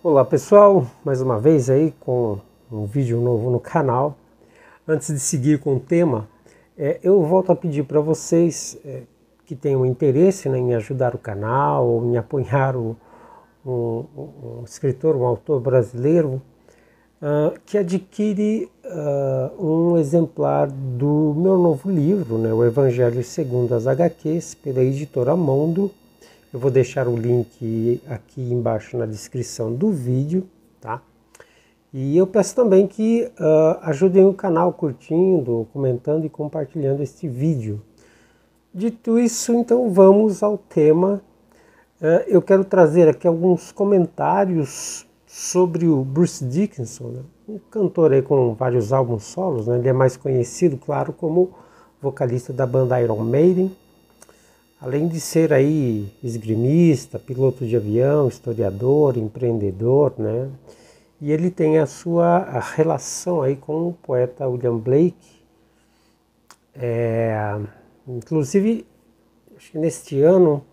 Olá pessoal, mais uma vez aí com um vídeo novo no canal. Antes de seguir com o tema, eu volto a pedir para vocês que tenham interesse, né, em ajudar o canal ou em apoiar um escritor, um autor brasileiro que adquire um exemplar do meu novo livro, né, o Evangelho segundo as HQs, pela editora Mondo. Eu vou deixar o link aqui embaixo na descrição do vídeo, tá? E eu peço também que ajudem o canal curtindo, comentando e compartilhando este vídeo. Dito isso, então vamos ao tema. Eu quero trazer aqui alguns comentários sobre o Bruce Dickinson, né? Um cantor aí com vários álbuns solos, né? Ele é mais conhecido, claro, como vocalista da banda Iron Maiden. Além de ser aí esgrimista, piloto de avião, historiador, empreendedor, né? E ele tem a sua relação aí com o poeta William Blake. Inclusive, acho que neste ano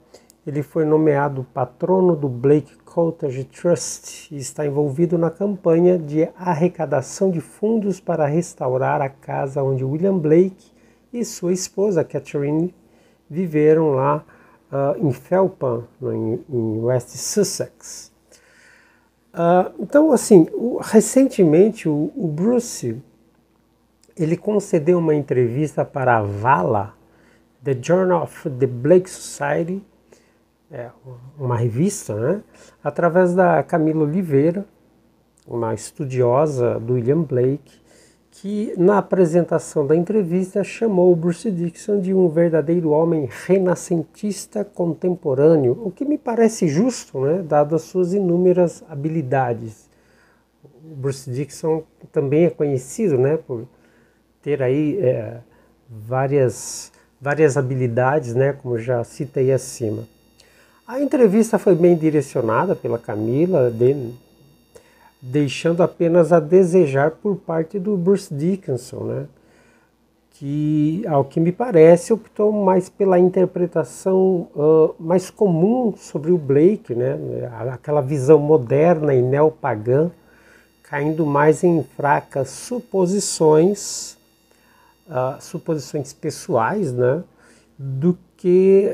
ele foi nomeado patrono do Blake Cottage Trust e está envolvido na campanha de arrecadação de fundos para restaurar a casa onde William Blake e sua esposa Catherine viveram lá em Felpham, em West Sussex. Então, assim, recentemente o Bruce ele concedeu uma entrevista para a Vala, The Journal of the Blake Society, uma revista, né, através da Camila Oliveira, uma estudiosa do William Blake, que na apresentação da entrevista chamou o Bruce Dickinson de um verdadeiro homem renascentista contemporâneo, o que me parece justo, né, dado as suas inúmeras habilidades. O Bruce Dickinson também é conhecido, né, por ter aí várias habilidades, né, como já citei acima. A entrevista foi bem direcionada pela Camila, deixando apenas a desejar por parte do Bruce Dickinson, né? Que, ao que me parece, optou mais pela interpretação mais comum sobre o Blake, né? Aquela visão moderna e neopagã, caindo mais em fracas suposições pessoais, né? Do que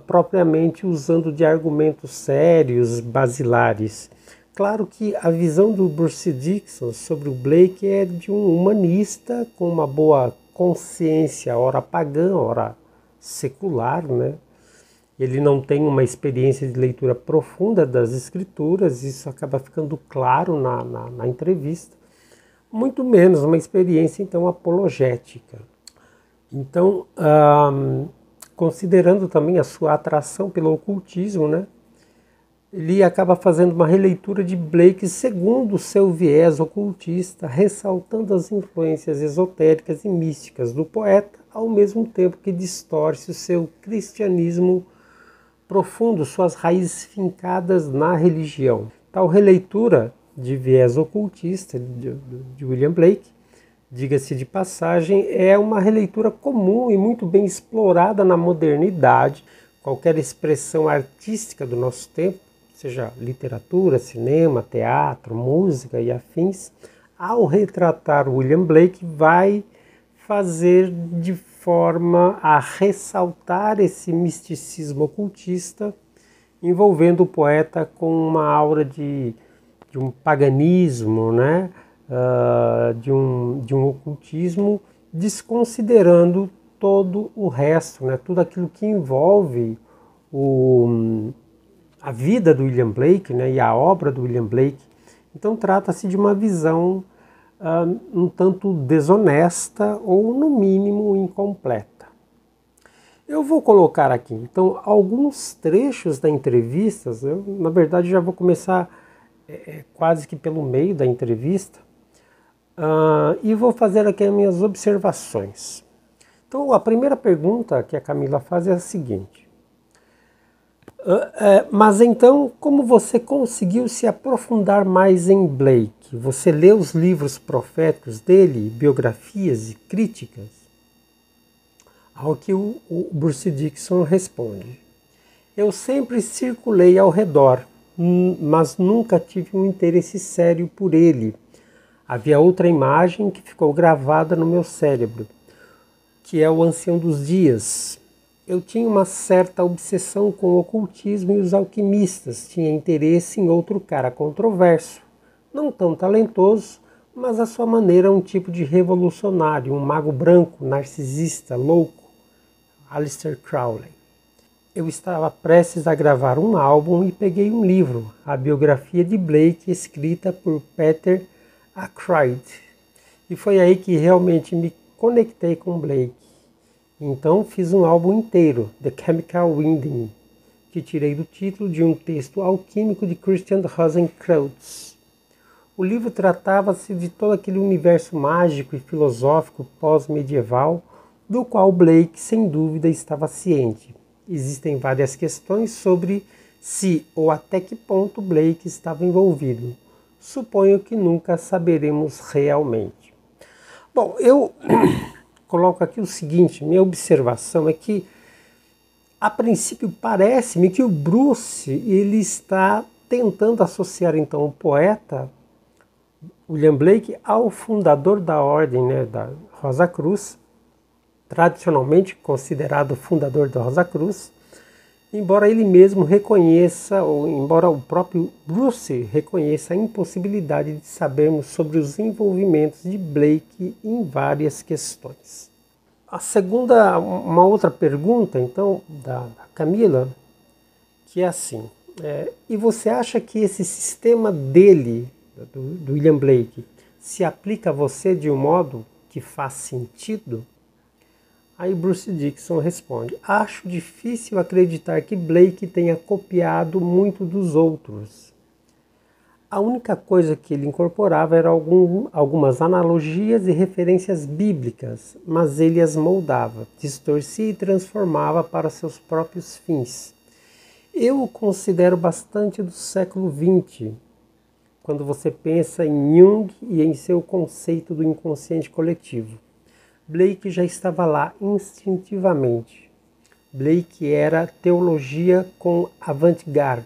propriamente usando de argumentos sérios, basilares. Claro que a visão do Bruce Dickinson sobre o Blake é de um humanista com uma boa consciência, ora pagã, ora secular, né? Ele não tem uma experiência de leitura profunda das escrituras, isso acaba ficando claro na entrevista, muito menos uma experiência, então, apologética. Então, considerando também a sua atração pelo ocultismo, né? Ele acaba fazendo uma releitura de Blake segundo o seu viés ocultista, ressaltando as influências esotéricas e místicas do poeta, ao mesmo tempo que distorce o seu cristianismo profundo, suas raízes fincadas na religião. Tal releitura de viés ocultista de William Blake, diga-se de passagem, é uma releitura comum e muito bem explorada na modernidade. Qualquer expressão artística do nosso tempo, seja literatura, cinema, teatro, música e afins, ao retratar William Blake, vai fazer de forma a ressaltar esse misticismo ocultista, envolvendo o poeta com uma aura de um paganismo, né? De um ocultismo, desconsiderando todo o resto, né? Tudo aquilo que envolve a vida do William Blake, né, e a obra do William Blake. Então trata-se de uma visão um tanto desonesta ou, no mínimo, incompleta. Eu vou colocar aqui, então, alguns trechos da entrevista. Eu, na verdade, já vou começar quase que pelo meio da entrevista, e vou fazer aqui as minhas observações. Então, a primeira pergunta que a Camila faz é a seguinte: mas então, como você conseguiu se aprofundar mais em Blake? Você leu os livros proféticos dele, biografias e críticas? Ao que o Bruce Dickinson responde: eu sempre circulei ao redor, mas nunca tive um interesse sério por ele. Havia outra imagem que ficou gravada no meu cérebro, que é o Ancião dos Dias. Eu tinha uma certa obsessão com o ocultismo e os alquimistas, tinha interesse em outro cara controverso, não tão talentoso, mas à sua maneira um tipo de revolucionário, um mago branco, narcisista, louco, Aleister Crowley. Eu estava prestes a gravar um álbum e peguei um livro, a biografia de Blake, escrita por Peter Ackroyd. E foi aí que realmente me conectei com Blake. Então fiz um álbum inteiro, The Chemical Winding, que tirei do título de um texto alquímico de Christian Rosenkreutz. O livro tratava-se de todo aquele universo mágico e filosófico pós-medieval, do qual Blake, sem dúvida, estava ciente. Existem várias questões sobre se ou até que ponto Blake estava envolvido. Suponho que nunca saberemos realmente. Bom, eu coloco aqui o seguinte, minha observação é que, a princípio, parece-me que o Bruce ele está tentando associar então o poeta William Blake ao fundador da ordem, da Rosa Cruz, tradicionalmente considerado o fundador da Rosa Cruz, embora ele mesmo reconheça, ou embora o próprio Bruce reconheça a impossibilidade de sabermos sobre os envolvimentos de Blake em várias questões. Uma outra pergunta, então, da Camila, que é assim, e você acha que esse sistema dele, do William Blake, se aplica a você de um modo que faz sentido? Aí Bruce Dickinson responde: acho difícil acreditar que Blake tenha copiado muito dos outros. A única coisa que ele incorporava eram algumas analogias e referências bíblicas, mas ele as moldava, distorcia e transformava para seus próprios fins. Eu o considero bastante do século XX, quando você pensa em Jung e em seu conceito do inconsciente coletivo. Blake já estava lá instintivamente. Blake era teologia com avant-garde.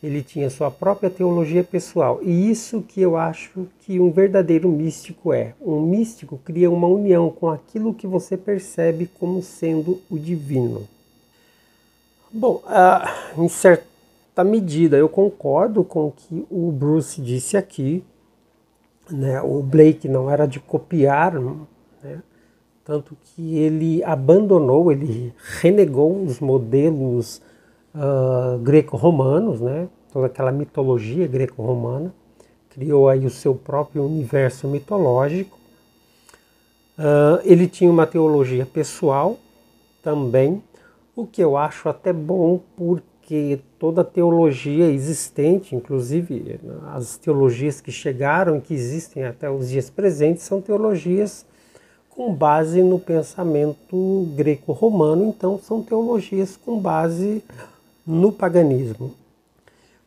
Ele tinha sua própria teologia pessoal. E isso que eu acho que um verdadeiro místico é. Um místico cria uma união com aquilo que você percebe como sendo o divino. Bom, em certa medida eu concordo com o que o Bruce disse aqui. O Blake não era de copiar, tanto que ele abandonou, ele renegou os modelos greco-romanos, toda aquela mitologia greco-romana, criou aí o seu próprio universo mitológico. Ele tinha uma teologia pessoal também, o que eu acho até bom, porque toda teologia existente, inclusive as teologias que chegaram e que existem até os dias presentes, são teologias com base no pensamento greco-romano, então são teologias com base no paganismo.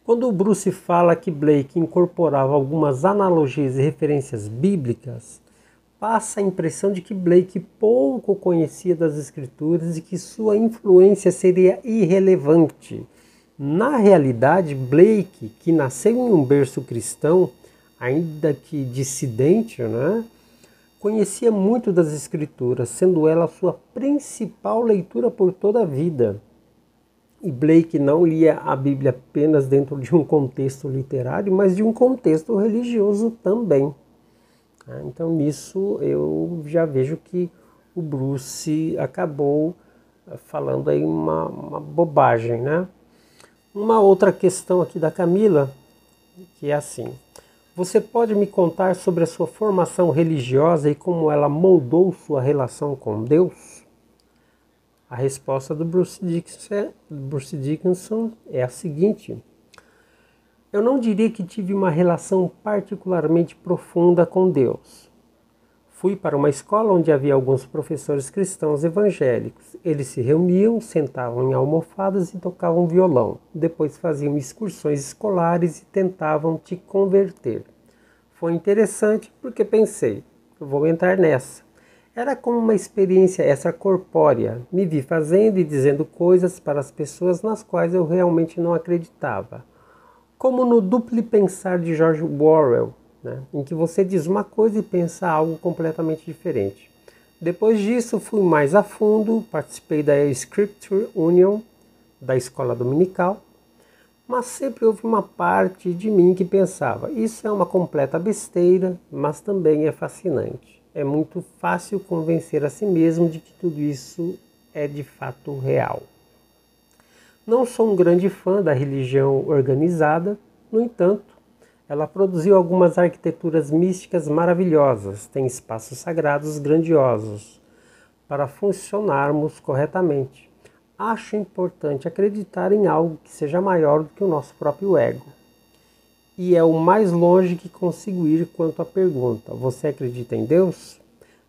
Quando o Bruce fala que Blake incorporava algumas analogias e referências bíblicas, passa a impressão de que Blake pouco conhecia das Escrituras e que sua influência seria irrelevante. Na realidade, Blake, que nasceu em um berço cristão, ainda que dissidente, conhecia muito das Escrituras, sendo ela a sua principal leitura por toda a vida. E Blake não lia a Bíblia apenas dentro de um contexto literário, mas de um contexto religioso também. Então nisso eu já vejo que o Bruce acabou falando aí uma bobagem, Uma outra questão aqui da Camila, que é assim: você pode me contar sobre a sua formação religiosa e como ela moldou sua relação com Deus? A resposta do Bruce Dickinson é a seguinte: eu não diria que tive uma relação particularmente profunda com Deus. Fui para uma escola onde havia alguns professores cristãos evangélicos. Eles se reuniam, sentavam em almofadas e tocavam violão. Depois faziam excursões escolares e tentavam te converter. Foi interessante porque pensei, eu vou entrar nessa. Era como uma experiência extracorpórea. Me vi fazendo e dizendo coisas para as pessoas nas quais eu realmente não acreditava. como no Duplo Pensar de George Orwell, né, em que você diz uma coisa e pensa algo completamente diferente. Depois disso, fui mais a fundo, participei da Scripture Union, da escola dominical, mas sempre houve uma parte de mim que pensava, isso é uma completa besteira, mas também é fascinante. É muito fácil convencer a si mesmo de que tudo isso é de fato real. Não sou um grande fã da religião organizada, no entanto, ela produziu algumas arquiteturas místicas maravilhosas, tem espaços sagrados grandiosos para funcionarmos corretamente. Acho importante acreditar em algo que seja maior do que o nosso próprio ego. E é o mais longe que consigo ir quanto à pergunta: você acredita em Deus?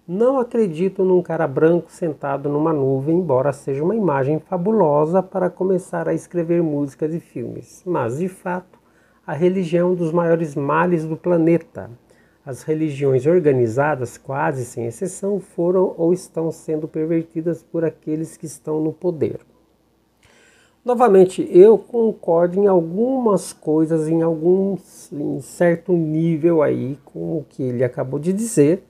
Não acredito num cara branco sentado numa nuvem, embora seja uma imagem fabulosa para começar a escrever músicas e filmes. Mas, de fato, a religião é um dos maiores males do planeta. As religiões organizadas, quase sem exceção, foram ou estão sendo pervertidas por aqueles que estão no poder. Novamente, eu concordo em algumas coisas, em certo nível aí com o que ele acabou de dizer,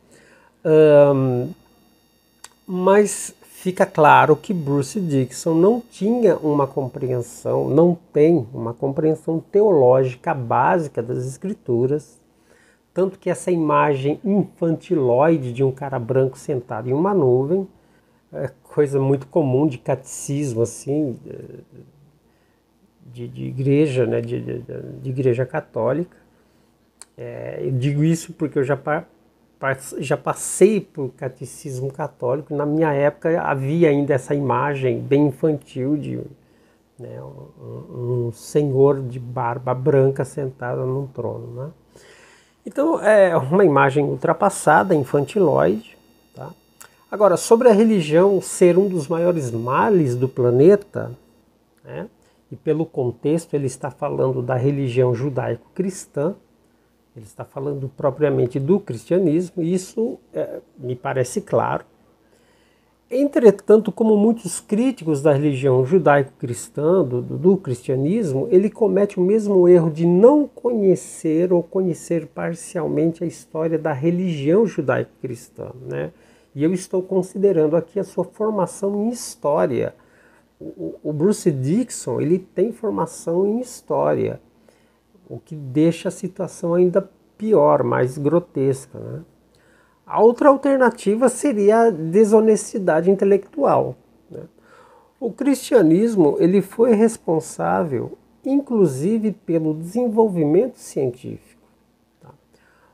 mas fica claro que Bruce Dickinson não tinha uma compreensão, não tem uma compreensão teológica básica das escrituras, tanto que essa imagem infantiloide de um cara branco sentado em uma nuvem é coisa muito comum de catecismo, assim, de igreja, né, de igreja católica. Eu digo isso porque eu já passei por catecismo católico. Na minha época havia ainda essa imagem bem infantil de, né, um senhor de barba branca sentado num trono, né? Então é uma imagem ultrapassada, infantiloide. Tá? Agora, sobre a religião ser um dos maiores males do planeta, né, e pelo contexto ele está falando da religião judaico-cristã, ele está falando propriamente do cristianismo, e isso me parece claro. Entretanto, como muitos críticos da religião judaico-cristã, do cristianismo, ele comete o mesmo erro de não conhecer ou conhecer parcialmente a história da religião judaico-cristã, né? E eu estou considerando aqui a sua formação em história. O Bruce Dickinson, ele tem formação em história, o que deixa a situação ainda pior, mais grotesca, né? A outra alternativa seria a desonestidade intelectual, né? O cristianismo ele foi responsável, inclusive, pelo desenvolvimento científico. Tá?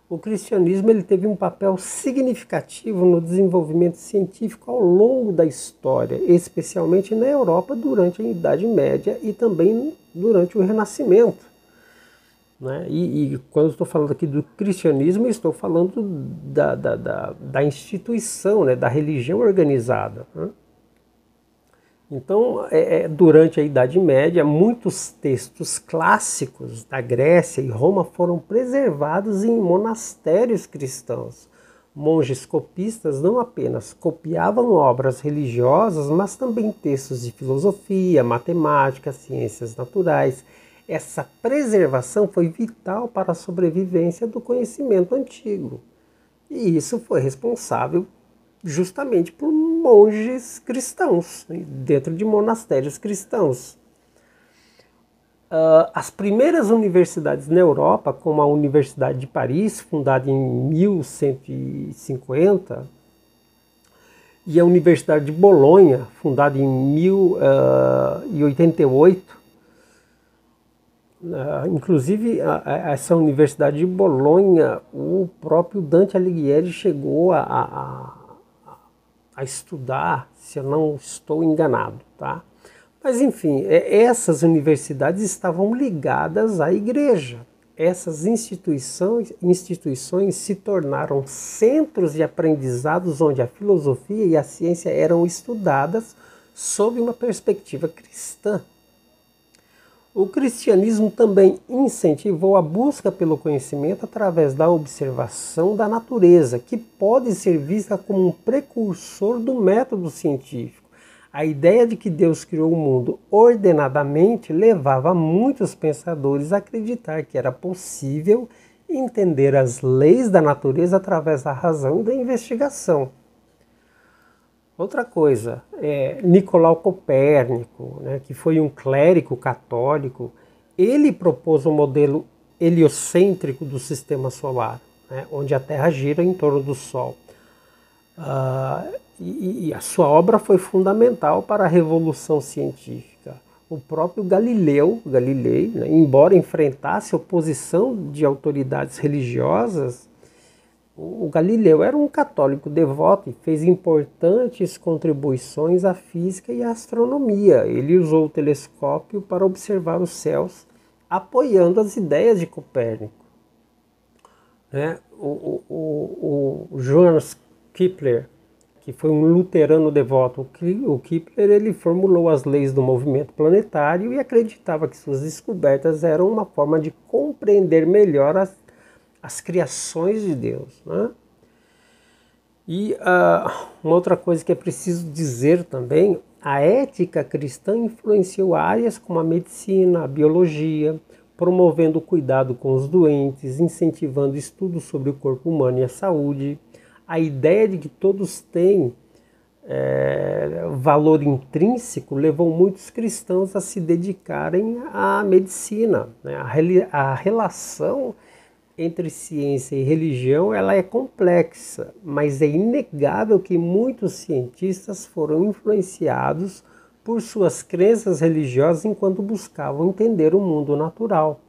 O cristianismo ele teve um papel significativo no desenvolvimento científico ao longo da história, especialmente na Europa durante a Idade Média e também durante o Renascimento. Né? E quando eu estou falando aqui do cristianismo, eu estou falando da instituição, né? Da religião organizada. Né? Então, durante a Idade Média, muitos textos clássicos da Grécia e Roma foram preservados em monastérios cristãos. Monges copistas não apenas copiavam obras religiosas, mas também textos de filosofia, matemática, ciências naturais. Essa preservação foi vital para a sobrevivência do conhecimento antigo. E isso foi responsável justamente por monges cristãos, dentro de monastérios cristãos. As primeiras universidades na Europa, como a Universidade de Paris, fundada em 1150, e a Universidade de Bolonha, fundada em 1088, inclusive, essa Universidade de Bolonha, o próprio Dante Alighieri chegou a estudar, se eu não estou enganado, tá? Mas, enfim, essas universidades estavam ligadas à igreja. Essas instituições se tornaram centros de aprendizados onde a filosofia e a ciência eram estudadas sob uma perspectiva cristã. O cristianismo também incentivou a busca pelo conhecimento através da observação da natureza, que pode ser vista como um precursor do método científico. A ideia de que Deus criou o mundo ordenadamente levava muitos pensadores a acreditar que era possível entender as leis da natureza através da razão e da investigação. Outra coisa, Nicolau Copérnico, né, que foi um clérigo católico, ele propôs um modelo heliocêntrico do sistema solar, né, onde a Terra gira em torno do Sol. E a sua obra foi fundamental para a revolução científica. O próprio Galilei, né, embora enfrentasse oposição de autoridades religiosas, o Galileu era um católico devoto e fez importantes contribuições à física e à astronomia. Ele usou o telescópio para observar os céus, apoiando as ideias de Copérnico. Né? O Johannes Kepler, que foi um luterano devoto, o Kepler ele formulou as leis do movimento planetário e acreditava que suas descobertas eram uma forma de compreender melhor as criações de Deus. Né? E uma outra coisa que é preciso dizer também, a ética cristã influenciou áreas como a medicina, a biologia, promovendo o cuidado com os doentes, incentivando estudos sobre o corpo humano e a saúde. A ideia de que todos têm valor intrínseco levou muitos cristãos a se dedicarem à medicina. Né? A relação entre ciência e religião ela é complexa, mas é inegável que muitos cientistas foram influenciados por suas crenças religiosas enquanto buscavam entender o mundo natural.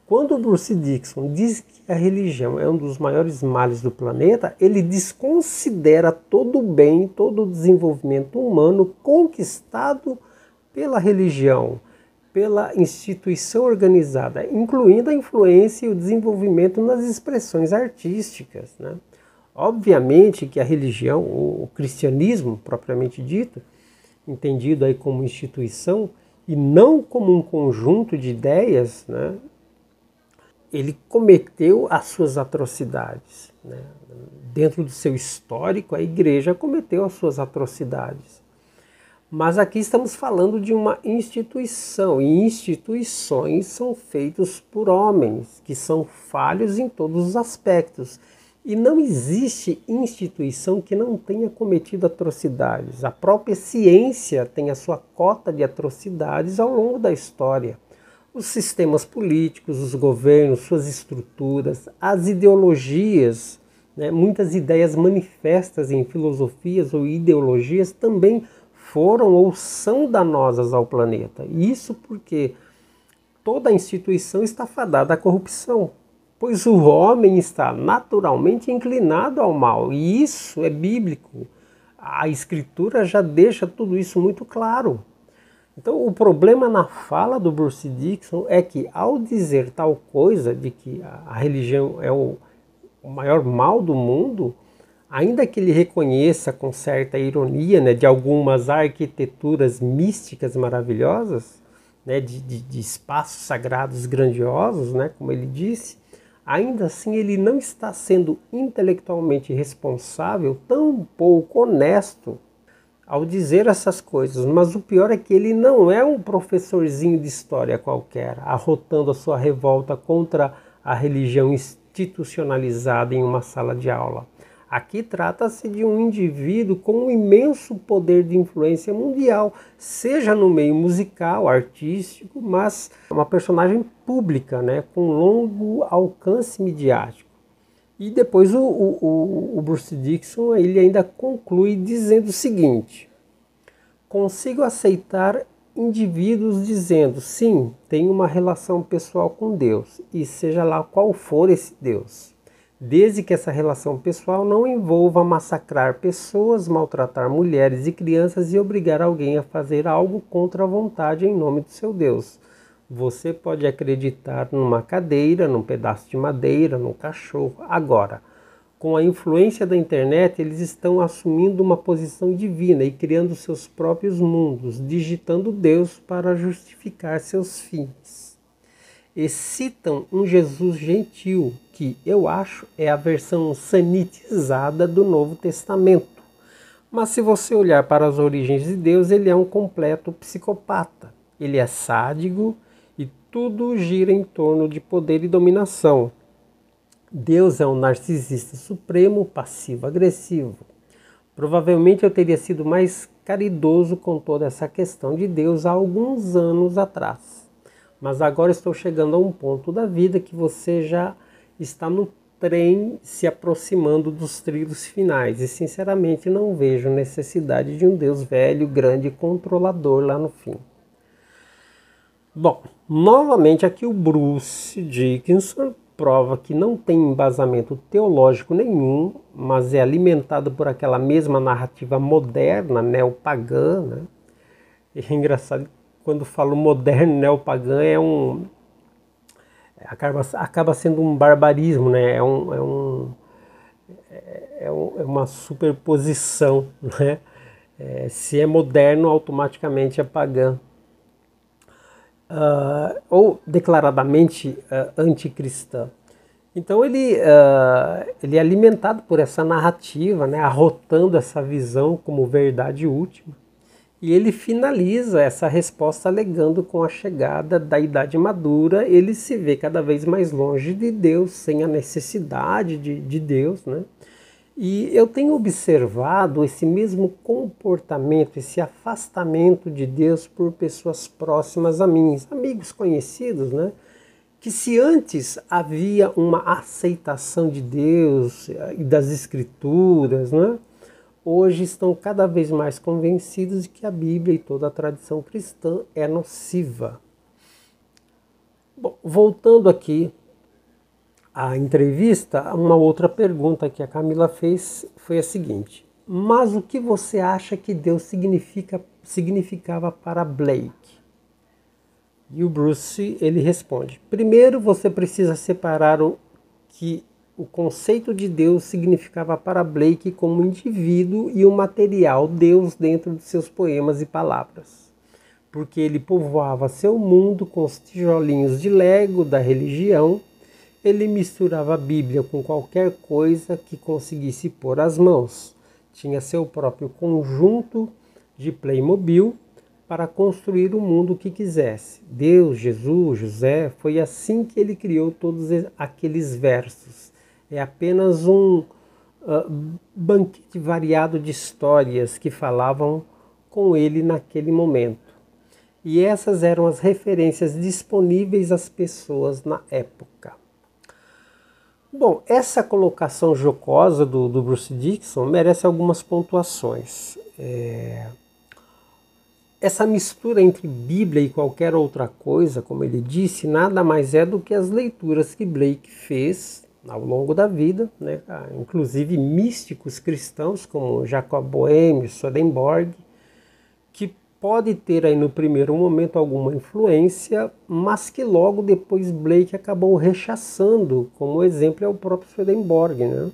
Quando Bruce Dixon diz que a religião é um dos maiores males do planeta, ele desconsidera todo o bem, todo o desenvolvimento humano conquistado pela religião, pela instituição organizada, incluindo a influência e o desenvolvimento nas expressões artísticas. Né? Obviamente que a religião, o cristianismo propriamente dito, entendido aí como instituição e não como um conjunto de ideias, né? Ele cometeu as suas atrocidades. Né? Dentro do seu histórico, a igreja cometeu as suas atrocidades. Mas aqui estamos falando de uma instituição, e instituições são feitas por homens, que são falhos em todos os aspectos. E não existe instituição que não tenha cometido atrocidades. A própria ciência tem a sua cota de atrocidades ao longo da história. Os sistemas políticos, os governos, suas estruturas, as ideologias, né, muitas ideias manifestas em filosofias ou ideologias também foram ou são danosas ao planeta. Isso porque toda instituição está fadada à corrupção, pois o homem está naturalmente inclinado ao mal, e isso é bíblico. A Escritura já deixa tudo isso muito claro. Então o problema na fala do Bruce Dixon é que ao dizer tal coisa, de que a religião é o maior mal do mundo, ainda que ele reconheça com certa ironia, né, de algumas arquiteturas místicas maravilhosas, né, de espaços sagrados grandiosos, né, como ele disse, ainda assim ele não está sendo intelectualmente responsável, tão pouco honesto ao dizer essas coisas. Mas o pior é que ele não é um professorzinho de história qualquer, arrotando a sua revolta contra a religião institucionalizada em uma sala de aula. Aqui trata-se de um indivíduo com um imenso poder de influência mundial, seja no meio musical, artístico, mas uma personagem pública, né, com longo alcance midiático. E depois o Bruce Dixon ele ainda conclui dizendo o seguinte: consigo aceitar indivíduos dizendo, sim, tenho uma relação pessoal com Deus, e seja lá qual for esse Deus, desde que essa relação pessoal não envolva massacrar pessoas, maltratar mulheres e crianças e obrigar alguém a fazer algo contra a vontade em nome do seu Deus. Você pode acreditar numa cadeira, num pedaço de madeira, num cachorro. Agora, com a influência da internet, eles estão assumindo uma posição divina e criando seus próprios mundos, digitando Deus para justificar seus fins. E citam um Jesus gentil, que eu acho é a versão sanitizada do Novo Testamento. Mas se você olhar para as origens de Deus, ele é um completo psicopata. Ele é sádico e tudo gira em torno de poder e dominação. Deus é um narcisista supremo, passivo-agressivo. Provavelmente eu teria sido mais caridoso com toda essa questão de Deus há alguns anos atrás. Mas agora estou chegando a um ponto da vida que você já está no trem se aproximando dos trilhos finais. E sinceramente não vejo necessidade de um Deus velho, grande e controlador lá no fim. Bom, novamente aqui o Bruce Dickinson prova que não tem embasamento teológico nenhum, mas é alimentado por aquela mesma narrativa moderna, neopagã, né? E é engraçado, quando falo moderno, neopagã, acaba sendo um barbarismo, né? É uma superposição, né? Se é moderno, automaticamente é pagã. Ou declaradamente anticristã. Então ele é alimentado por essa narrativa, né, arrotando essa visão como verdade última. E ele finaliza essa resposta alegando com a chegada da idade madura, ele se vê cada vez mais longe de Deus, sem a necessidade de Deus, né? E eu tenho observado esse mesmo comportamento, esse afastamento de Deus por pessoas próximas a mim, amigos conhecidos, né? Que se antes havia uma aceitação de Deus e das Escrituras, né? Hoje estão cada vez mais convencidos de que a Bíblia e toda a tradição cristã é nociva. Bom, voltando aqui à entrevista, uma outra pergunta que a Camila fez foi a seguinte: mas o que você acha que Deus significava para Blake? E o Bruce, ele responde: primeiro você precisa separar o conceito de Deus significava para Blake como indivíduo e o material Deus dentro de seus poemas e palavras. Porque ele povoava seu mundo com os tijolinhos de Lego da religião, ele misturava a Bíblia com qualquer coisa que conseguisse pôr as mãos. Tinha seu próprio conjunto de Playmobil para construir o mundo que quisesse. Deus, Jesus, José, foi assim que ele criou todos aqueles versos. É apenas um banquete variado de histórias que falavam com ele naquele momento. E essas eram as referências disponíveis às pessoas na época. Bom, essa colocação jocosa do Bruce Dickinson merece algumas pontuações. Essa mistura entre Bíblia e qualquer outra coisa, como ele disse, nada mais é do que as leituras que Blake fez ao longo da vida, né? Inclusive místicos cristãos como Jacob Boehme, Swedenborg, que pode ter aí no primeiro momento alguma influência, mas que logo depois Blake acabou rechaçando, como exemplo é o próprio Swedenborg, né?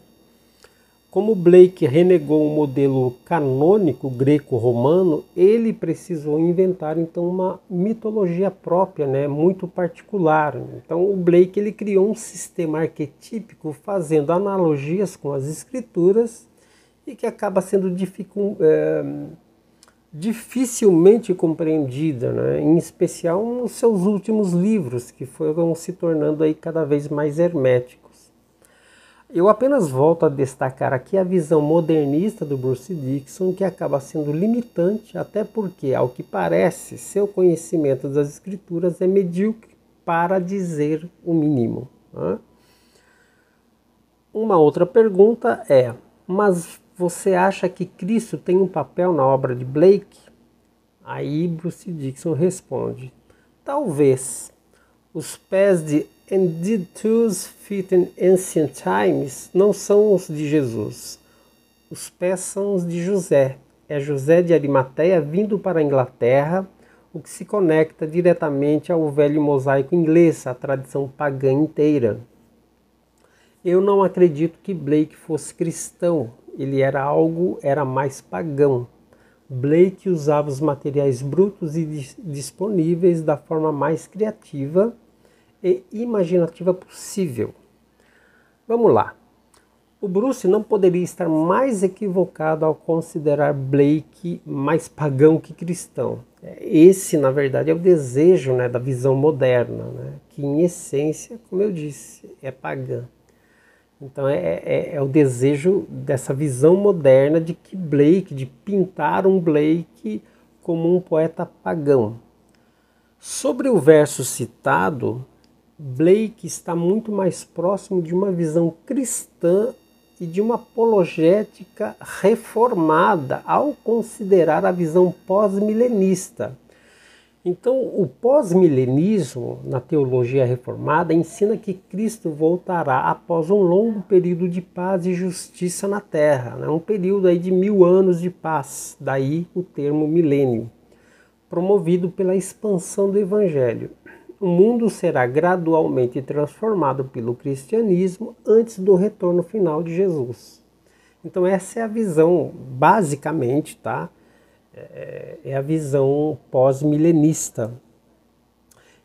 Como Blake renegou o modelo canônico greco-romano, ele precisou inventar então uma mitologia própria, né, muito particular. Então o Blake ele criou um sistema arquetípico fazendo analogias com as escrituras e que acaba sendo dificilmente compreendida, né, em especial nos seus últimos livros, que foram se tornando aí cada vez mais herméticos. Eu apenas volto a destacar aqui a visão modernista do Bruce Dickinson, que acaba sendo limitante, até porque, ao que parece, seu conhecimento das escrituras é medíocre para dizer o mínimo, né? Uma outra pergunta é: mas você acha que Cristo tem um papel na obra de Blake? Aí Bruce Dickinson responde: talvez. Os pés de "And did toes fit in ancient times" não são os de Jesus. Os pés são os de José. É José de Arimateia vindo para a Inglaterra, o que se conecta diretamente ao velho mosaico inglês, à tradição pagã inteira. Eu não acredito que Blake fosse cristão. Ele era mais pagão. Blake usava os materiais brutos e disponíveis da forma mais criativa e imaginativa possível. Vamos lá. O Bruce não poderia estar mais equivocado ao considerar Blake mais pagão que cristão. Esse, na verdade, é o desejo, né, da visão moderna, né, que em essência, como eu disse, é pagã. Então é o desejo dessa visão moderna de que Blake, de pintar um Blake como um poeta pagão. Sobre o verso citado, Blake está muito mais próximo de uma visão cristã e de uma apologética reformada ao considerar a visão pós-milenista. Então, o pós-milenismo, na teologia reformada, ensina que Cristo voltará após um longo período de paz e justiça na Terra, né? Um período aí de 1000 anos de paz, daí o termo milênio, promovido pela expansão do Evangelho. O mundo será gradualmente transformado pelo cristianismo antes do retorno final de Jesus. Então essa é a visão, basicamente, tá? É a visão pós-milenista.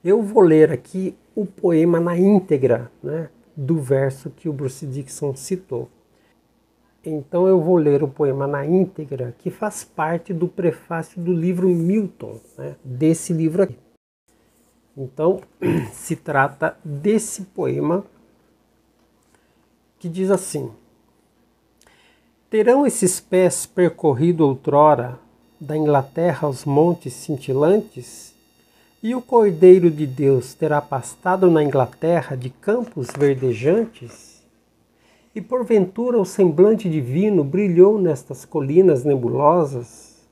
Eu vou ler aqui o poema na íntegra, né, do verso que o Bruce Dickinson citou. Então eu vou ler o poema na íntegra, que faz parte do prefácio do livro Milton, né, desse livro aqui. Então, se trata desse poema que diz assim: terão esses pés percorrido outrora da Inglaterra aos montes cintilantes? E o Cordeiro de Deus terá pastado na Inglaterra de campos verdejantes? E porventura o semblante divino brilhou nestas colinas nebulosas?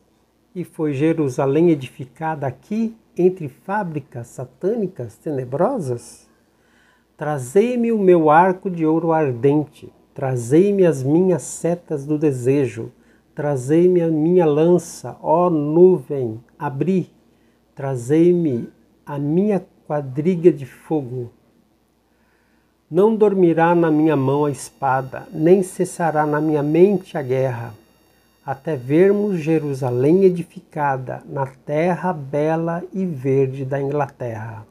E foi Jerusalém edificada aqui entre fábricas satânicas tenebrosas? Trazei-me o meu arco de ouro ardente, trazei-me as minhas setas do desejo, trazei-me a minha lança, ó nuvem, abri, trazei-me a minha quadriga de fogo. Não dormirá na minha mão a espada, nem cessará na minha mente a guerra, até vermos Jerusalém edificada na terra bela e verde da Inglaterra.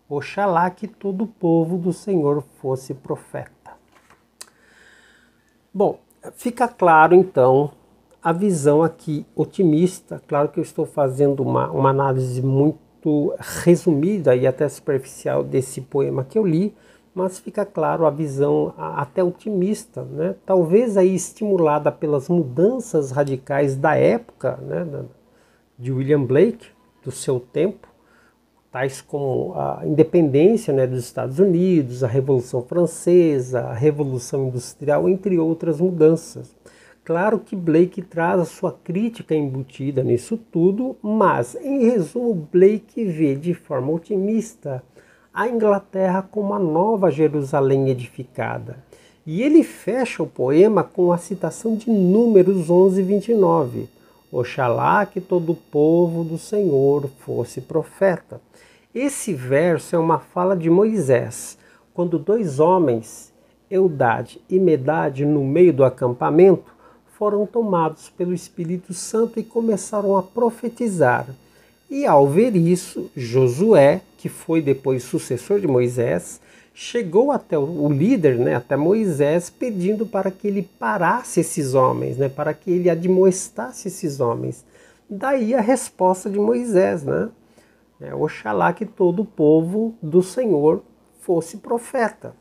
Oxalá que todo o povo do Senhor fosse profeta. Bom, fica claro então a visão aqui otimista. Claro que eu estou fazendo uma análise muito resumida e até superficial desse poema que eu li, mas fica claro a visão até otimista, né? Talvez aí estimulada pelas mudanças radicais da época, né, de William Blake, do seu tempo, tais como a independência, né, dos Estados Unidos, a Revolução Francesa, a Revolução Industrial, entre outras mudanças. Claro que Blake traz a sua crítica embutida nisso tudo, mas, em resumo, Blake vê de forma otimista a Inglaterra como a nova Jerusalém edificada. E ele fecha o poema com a citação de Números 11:29. Oxalá que todo o povo do Senhor fosse profeta. Esse verso é uma fala de Moisés, quando dois homens, Eldade e Medade, no meio do acampamento, foram tomados pelo Espírito Santo e começaram a profetizar. E ao ver isso, Josué, que foi depois sucessor de Moisés, chegou até o líder, né, até Moisés, pedindo para que ele parasse esses homens, né, para que ele admoestasse esses homens. Daí a resposta de Moisés, né? Oxalá que todo o povo do Senhor fosse profeta.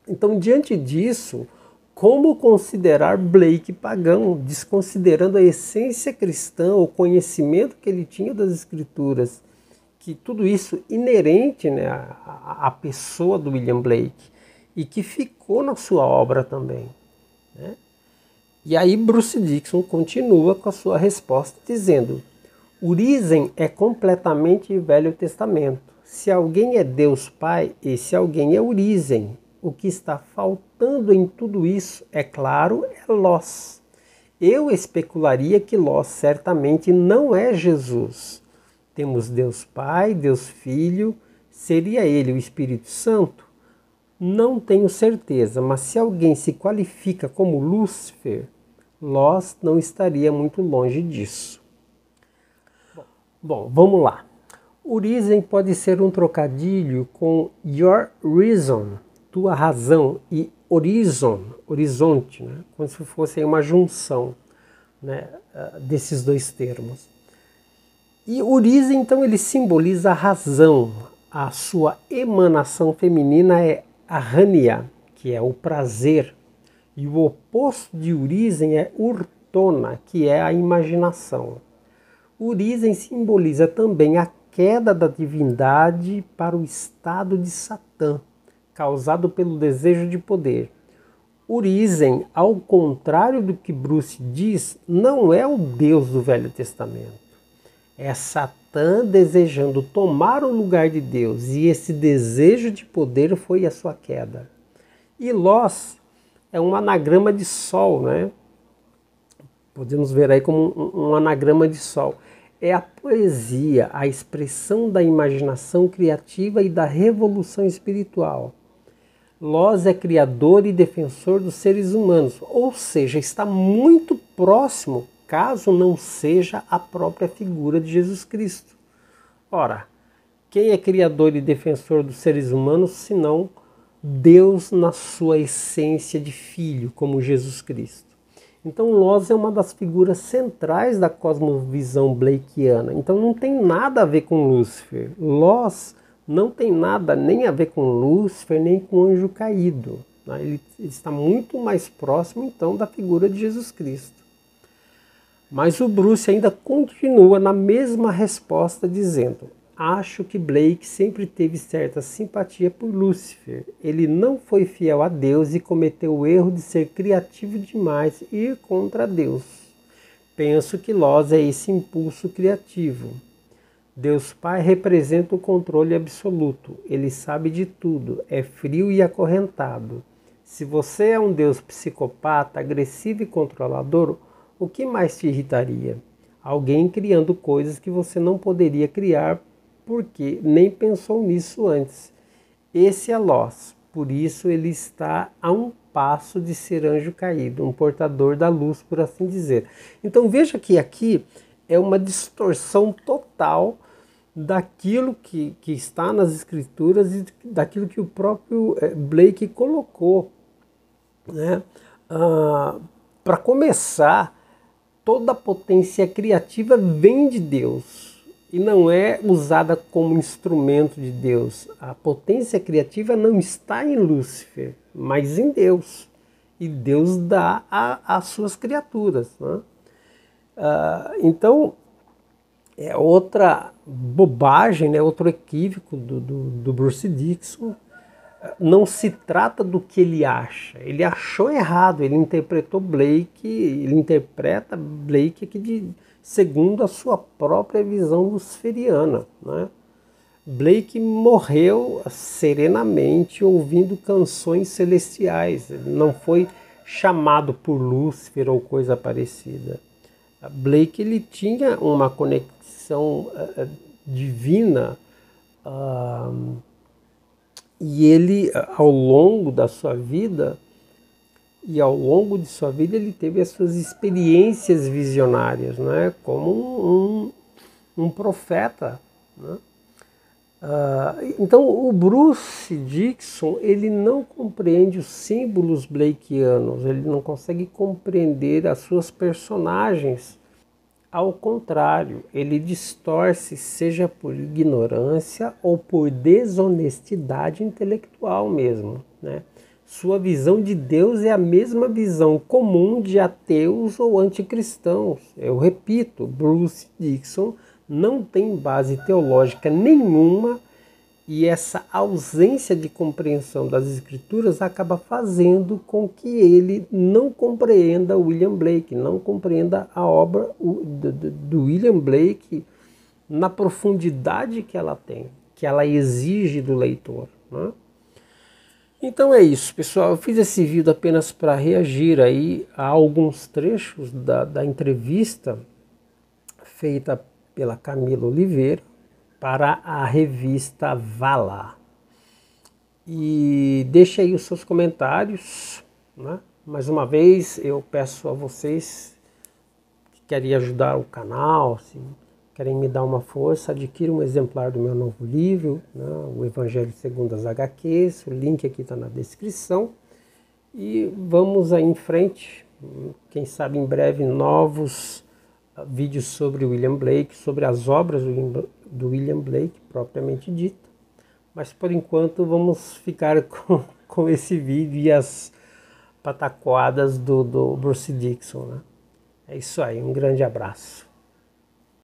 Então, diante disso, como considerar Blake pagão, desconsiderando a essência cristã, o conhecimento que ele tinha das Escrituras, que tudo isso inerente, né, à pessoa do William Blake e que ficou na sua obra também, né? E aí Bruce Dickinson continua com a sua resposta dizendo: Urizen é completamente Velho Testamento. Se alguém é Deus Pai, esse alguém é Urizen. O que está faltando em tudo isso, é claro, é Lós. Eu especularia que Lós certamente não é Jesus. Temos Deus Pai, Deus Filho, seria ele o Espírito Santo? Não tenho certeza, mas se alguém se qualifica como Lúcifer, Lós não estaria muito longe disso. Bom, vamos lá. Urizen pode ser um trocadilho com your reason, tua razão, e horizonte, né? Como se fosse uma junção, né, desses dois termos. E Urize, então, ele simboliza a razão. A sua emanação feminina é a Rania, que é o prazer. E o oposto de Urizen é Urtona, que é a imaginação. Urizen simboliza também a queda da divindade para o estado de Satã, causado pelo desejo de poder. Urizen, ao contrário do que Bruce diz, não é o Deus do Velho Testamento. É Satã desejando tomar o lugar de Deus, e esse desejo de poder foi a sua queda. E Lós é um anagrama de sol, né? Podemos ver aí como um anagrama de sol. É a poesia, a expressão da imaginação criativa e da revolução espiritual. Lós é criador e defensor dos seres humanos, ou seja, está muito próximo, caso não seja a própria figura de Jesus Cristo. Ora, quem é criador e defensor dos seres humanos, senão Deus na sua essência de filho, como Jesus Cristo? Então Lós é uma das figuras centrais da cosmovisão blakeana. Então não tem nada a ver com Lúcifer. Lós não tem nada nem a ver com Lúcifer, nem com o anjo caído. Ele está muito mais próximo, então, da figura de Jesus Cristo. Mas o Bruce ainda continua na mesma resposta, dizendo: acho que Blake sempre teve certa simpatia por Lúcifer. Ele não foi fiel a Deus e cometeu o erro de ser criativo demais e ir contra Deus. Penso que Lós é esse impulso criativo. Deus Pai representa o controle absoluto. Ele sabe de tudo, é frio e acorrentado. Se você é um Deus psicopata, agressivo e controlador, o que mais te irritaria? Alguém criando coisas que você não poderia criar porque nem pensou nisso antes. Esse é Lós, por isso ele está a um passo de ser anjo caído, um portador da luz, por assim dizer. Então veja que aqui é uma distorção total daquilo que está nas escrituras e daquilo que o próprio Blake colocou, né? Para começar, toda a potência criativa vem de Deus e não é usada como instrumento de Deus. A potência criativa não está em Lúcifer, mas em Deus. E Deus dá às suas criaturas, né? Então, é outra bobagem, né? Outro equívoco do Bruce Dickinson. Não se trata do que ele acha. Ele achou errado, ele interpreta Blake aqui segundo a sua própria visão luciferiana, né? Blake morreu serenamente ouvindo canções celestiais. Ele não foi chamado por Lúcifer ou coisa parecida. Blake ele tinha uma conexão divina, e ele, ao longo de sua vida, ele teve as suas experiências visionárias, né? Como um profeta, né? Então o Bruce Dickinson ele não compreende os símbolos blakeanos, ele não consegue compreender as suas personagens. Ao contrário, ele distorce, seja por ignorância ou por desonestidade intelectual mesmo, né? Sua visão de Deus é a mesma visão comum de ateus ou anticristãos. Eu repito, Bruce Dickinson não tem base teológica nenhuma e essa ausência de compreensão das escrituras acaba fazendo com que ele não compreenda William Blake, não compreenda a obra do William Blake na profundidade que ela tem, que ela exige do leitor, né? Então é isso, pessoal. Eu fiz esse vídeo apenas para reagir aí a alguns trechos da entrevista feita pela Camila Oliveira para a revista Vala. E deixe aí os seus comentários, né? Mais uma vez eu peço a vocês que querem ajudar o canal, se querem me dar uma força, adquira um exemplar do meu novo livro, né? O Evangelho segundo as HQs, o link aqui está na descrição. E vamos aí em frente, quem sabe em breve novos vídeos sobre William Blake, sobre as obras do William Blake propriamente dita. Mas por enquanto vamos ficar com esse vídeo e as pataquadas do Bruce Dickinson, né? É isso aí, um grande abraço.